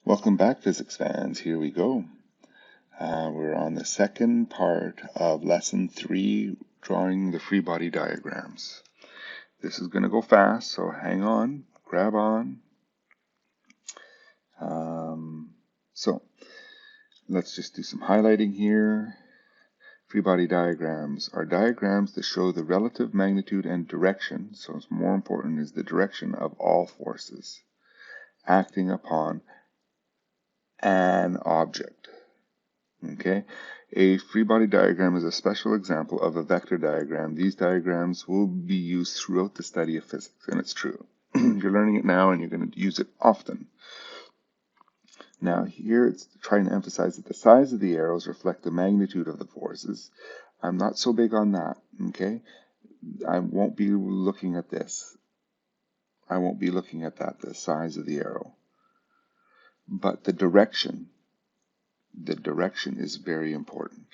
Welcome back, physics fans. Here we go. We're on the second part of lesson 3, drawing the free body diagrams. This is going to go fast, so hang on, grab on. So let's just do some highlighting here. Free body diagrams are diagrams that show the relative magnitude and direction, so it's more important is the direction of all forces acting upon an object. Okay, a free body diagram is a special example of a vector diagram. These diagrams will be used throughout the study of physics, and it's true. You're learning it now and you're going to use it often. Now here it's trying to emphasize that the size of the arrows reflect the magnitude of the forces. I'm not so big on that, okay? I won't be looking at this. I won't be looking at that, the size of the arrow. But the direction is very important.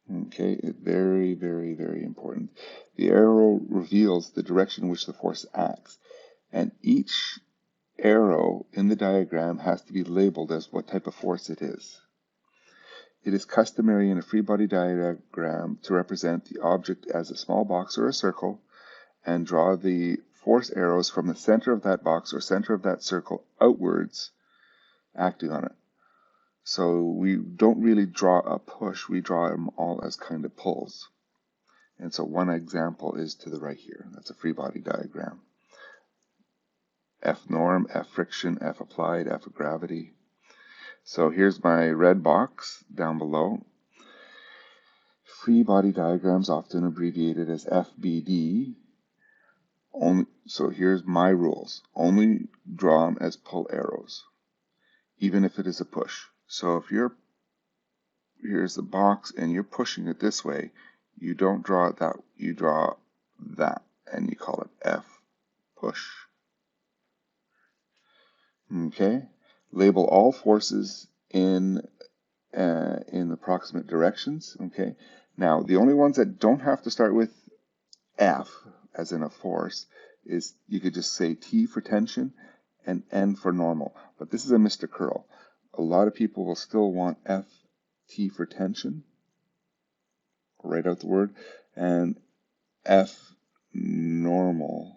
Okay, very, very, very important. The arrow reveals the direction in which the force acts, and each arrow in the diagram has to be labeled as what type of force it is. It is customary in a free body diagram to represent the object as a small box or a circle and draw the force arrows from the center of that box or center of that circle outwards, acting on it. So we don't really draw a push, we draw them all as kind of pulls. And so one example is to the right here. That's a free body diagram. F norm, F friction, F applied, F of gravity. So here's my red box down below. Free body diagrams, often abbreviated as FBD. So here's my rules. Only draw them as pull arrows, even if it is a push. So if here's the box and you're pushing it this way, you don't draw it that, you draw that, and you call it F push. Okay, label all forces in approximate directions. Okay, now the only ones that don't have to start with F, as in a force, is you could just say T for tension and N for normal. But this is a Mr. Curl. A lot of people will still want F, T for tension, write out the word, and F normal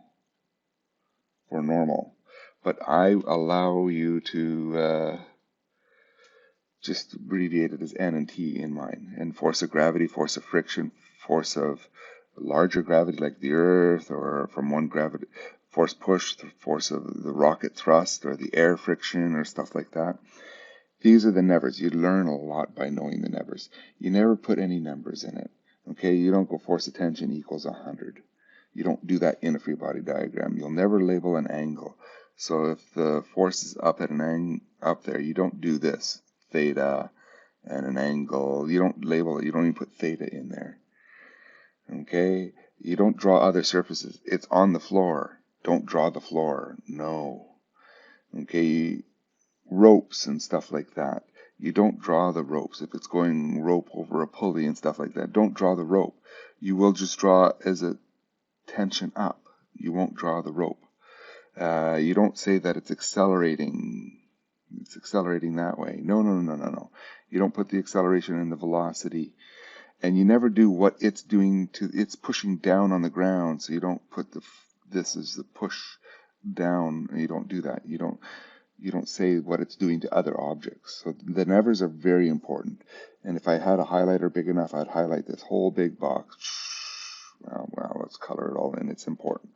for normal. But I allow you to just abbreviate it as N and T in mine. And force of gravity, force of friction, force of larger gravity like the Earth, or from one gravity, force push, the force of the rocket thrust, or the air friction, or stuff like that. These are the nevers. You learn a lot by knowing the nevers. You never put any numbers in it. Okay, you don't go force of tension equals 100. You don't do that in a free body diagram. You'll never label an angle. So if the force is up at up there, you don't do this, theta and an angle. You don't label it. You don't even put theta in there. Okay, you don't draw other surfaces. It's on the floor. Don't draw the floor. No. Okay, ropes and stuff like that. You don't draw the ropes. If it's going rope over a pulley and stuff like that, don't draw the rope. You will just draw as a tension up. You won't draw the rope. You don't say that it's accelerating. It's accelerating that way. No. You don't put the acceleration in the velocity. And you never do what it's doing to, it's pushing down on the ground. So you don't put this is the push down. You don't do that. You don't say what it's doing to other objects. So the nevers are very important. And if I had a highlighter big enough, I'd highlight this whole big box. Well, let's color it all in. It's important.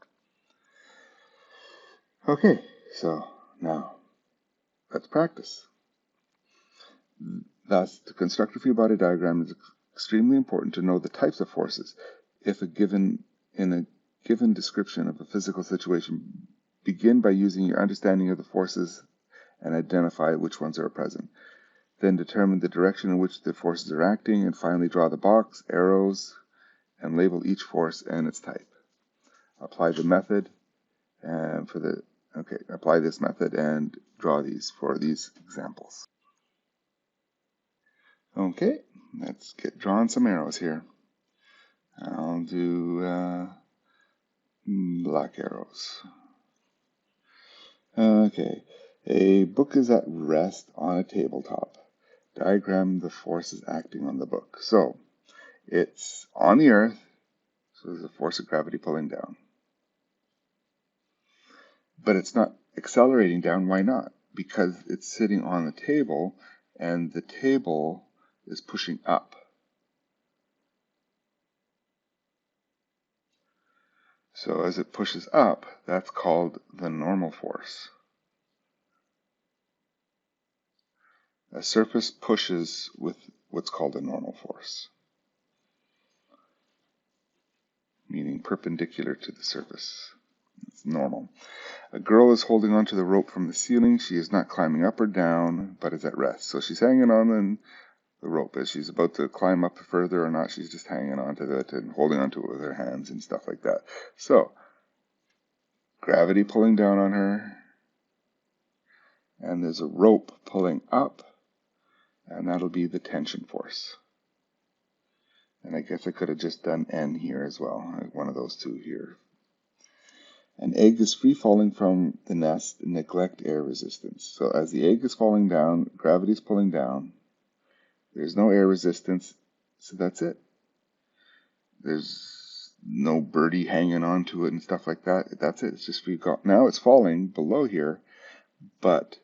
Okay, so now let's practice. Thus, to construct a free body diagram is extremely important to know the types of forces. In a given description of a physical situation, begin by using your understanding of the forces and identify which ones are present. Then determine the direction in which the forces are acting, and finally draw the box, arrows, and label each force and its type. Apply the method apply this method and draw these for these examples. Okay, let's get drawing some arrows here. I'll do black arrows. Okay, a book is at rest on a tabletop. Diagram the forces acting on the book. So it's on the earth, so there's a force of gravity pulling down. But it's not accelerating down. Why not? Because it's sitting on the table, and the table is pushing up. So as it pushes up, that's called the normal force. A surface pushes with what's called a normal force, meaning perpendicular to the surface. It's normal. A girl is holding onto the rope from the ceiling. She is not climbing up or down, but is at rest. So she's hanging on the rope. As she's about to climb up further or not, she's just hanging onto it and holding onto it with her hands and stuff like that. So, gravity pulling down on her, and there's a rope pulling up, and that'll be the tension force. And I guess I could have just done N here as well, one of those two here. An egg is free falling from the nest, neglect air resistance. So as the egg is falling down, gravity is pulling down. There's no air resistance, so that's it. There's no birdie hanging onto it and stuff like that. That's it. It's just free. Now it's falling below here, but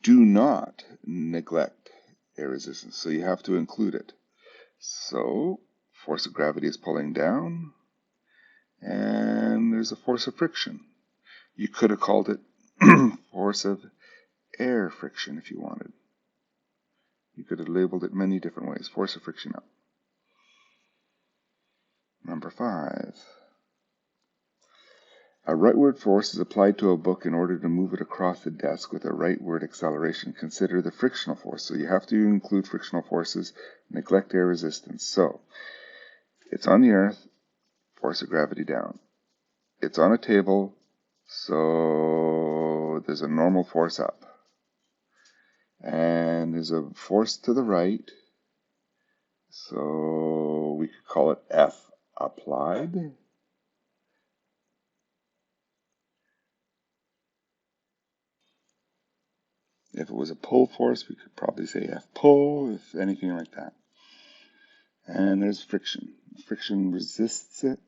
do not neglect air resistance. So you have to include it. So force of gravity is pulling down, and there's a force of friction. You could have called it force of air friction if you wanted. You could have labeled it many different ways. Force of friction up. Number 5. A rightward force is applied to a book in order to move it across the desk with a rightward acceleration. Consider the frictional force. So you have to include frictional forces, neglect air resistance. So it's on the earth, force of gravity down. It's on a table, so there's a normal force up. And there's a force to the right, so we could call it F applied. If it was a pull force, we could probably say F pull, if anything like that. And there's friction. Friction resists it.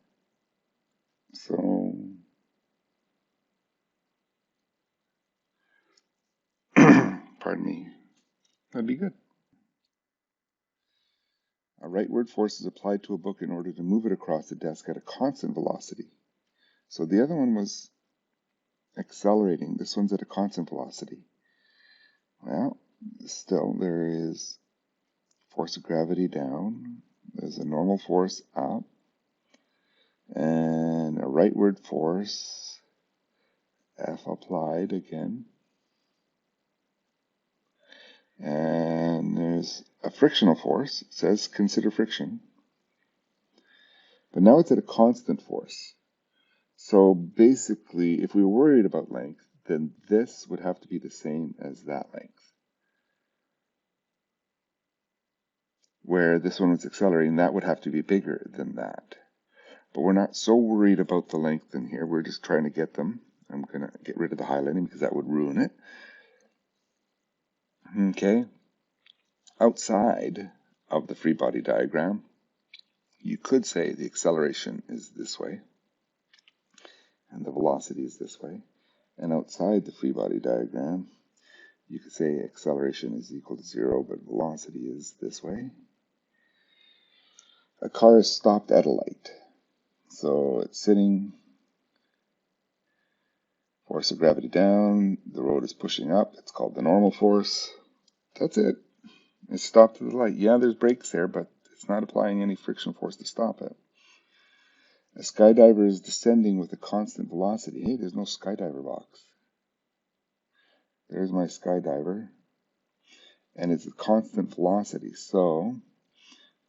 So, pardon me, that'd be good. A rightward force is applied to a book in order to move it across the desk at a constant velocity. So the other one was accelerating. This one's at a constant velocity. Well, still there is force of gravity down. There's a normal force up. And a rightward force, F applied again. And there's a frictional force. It says consider friction. But now it's at a constant force. So basically, if we were worried about length, then this would have to be the same as that length. Where this one was accelerating, that would have to be bigger than that. But we're not so worried about the length in here. We're just trying to get them. I'm going to get rid of the highlighting because that would ruin it. Okay. Outside of the free body diagram, you could say the acceleration is this way and the velocity is this way. And outside the free body diagram, you could say acceleration is equal to 0, but velocity is this way. A car is stopped at a light. So it's sitting, force of gravity down, the road is pushing up. It's called the normal force. That's it. It's stopped at the light. Yeah, there's brakes there, but it's not applying any friction force to stop it. A skydiver is descending with a constant velocity. Hey, there's no skydiver box. There's my skydiver. And it's a constant velocity. So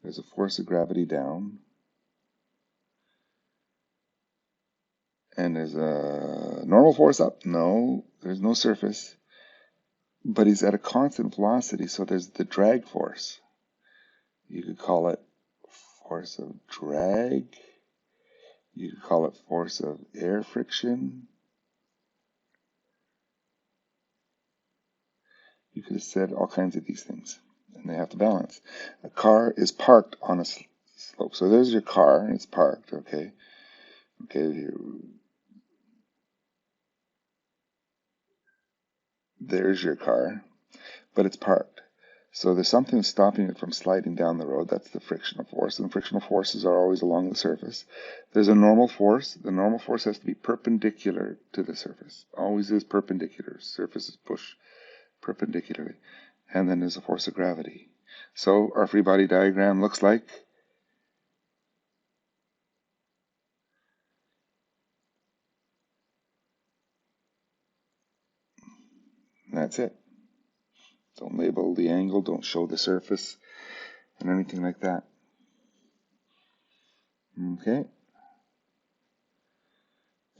there's a force of gravity down. And there's a normal force up. No, there's no surface. But he's at a constant velocity, so there's the drag force. You could call it force of drag. You could call it force of air friction. You could have said all kinds of these things, and they have to balance. A car is parked on a slope. So there's your car, and it's parked, okay? Okay, there's your car, but it's parked. So there's something stopping it from sliding down the road. That's the frictional force, and frictional forces are always along the surface. There's a normal force. The normal force has to be perpendicular to the surface. Always is perpendicular. Surfaces push perpendicularly. And then there's a force of gravity. So our free body diagram looks like that's it. Don't label the angle, don't show the surface, and anything like that. Okay.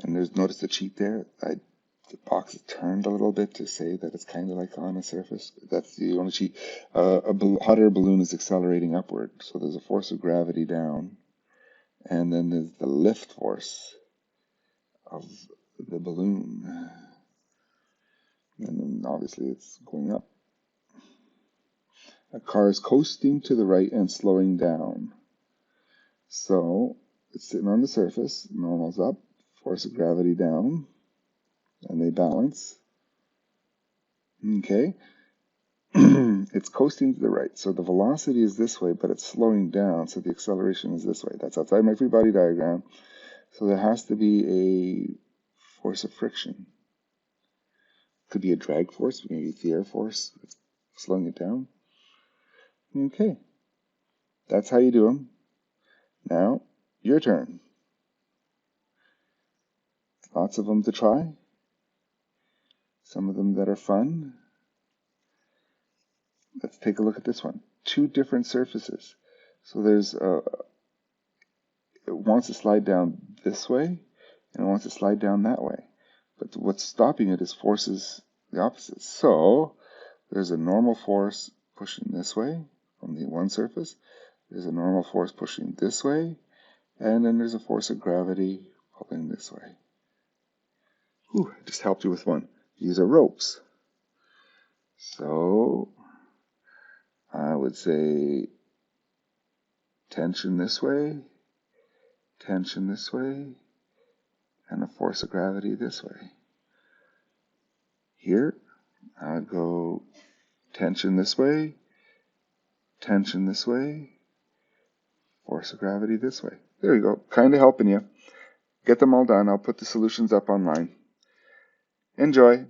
And notice the cheat there. The box is turned a little bit to say that it's kind of like on a surface. That's the only cheat. A hot air balloon is accelerating upward, so there's a force of gravity down, and then there's the lift force of the balloon, and then obviously it's going up. A car is coasting to the right and slowing down. So it's sitting on the surface, normal's up, force of gravity down, and they balance. Okay. It's coasting to the right. So the velocity is this way, but it's slowing down, so the acceleration is this way. That's outside my free body diagram. So there has to be a force of friction. Could be a drag force, maybe the air force. It's slowing it down. Okay. That's how you do them. Now, your turn. Lots of them to try. Some of them that are fun. Let's take a look at this one. Two different surfaces. So there's it wants to slide down this way, and it wants to slide down that way. But what's stopping it is forces the opposite. So there's a normal force pushing this way from the one surface. There's a normal force pushing this way, and then there's a force of gravity pulling this way. Whew, I just helped you with one. These are ropes. So I would say tension this way, tension this way, and a force of gravity this way. Here, I would go tension this way, force of gravity this way. There you go, kind of helping you. Get them all done. I'll put the solutions up online. Enjoy.